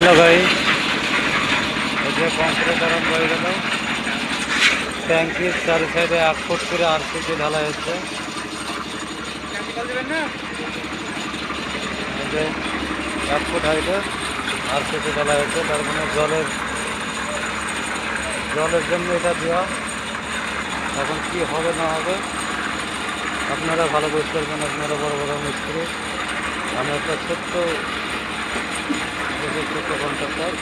Hello ভাই, এই যে কংক্রিট আরম্ভ হয়ে গেল। ট্যাঙ্কির চারি সাইডে 1 ফুট করে আরসিসি ঢালাই হচ্ছে। এই যে 1 ফুট হাইটে আরসিসি ঢালাই হচ্ছে, তার মানে জলের জন্য এটা দেওয়া। এখন কি হবে না হবে আপনারা ভালো বুঝতে পারবেন, আপনারা বড় বড় মিস্ত্রি। আমি একটা ছোট্ট কন্ট্রাক্টর,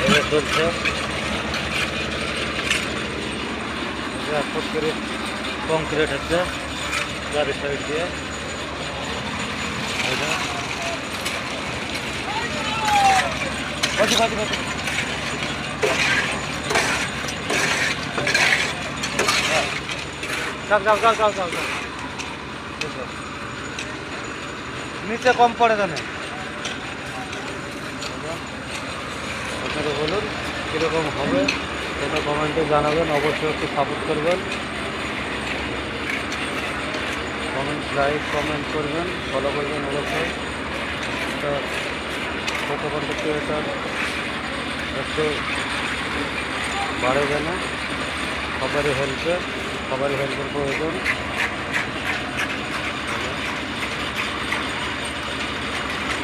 এটা চলছে। 1 ফুট করে কংক্রিট হচ্ছে চারি সাইড দিয়ে। নিচে কম পড়ে জানে। আপনারা বলুন কীরকম হবে, সেটা কমেন্টে জানাবেন। অবশ্যই একটু সাপোর্ট করবেন, কমেন্ট করবেন, ফলো করবেন অবশ্যই। একটা ছোটো কন্টেন্ট ক্রিয়েটার একটু বাড়ে যেন সবারই হেল্পের প্রয়োজন।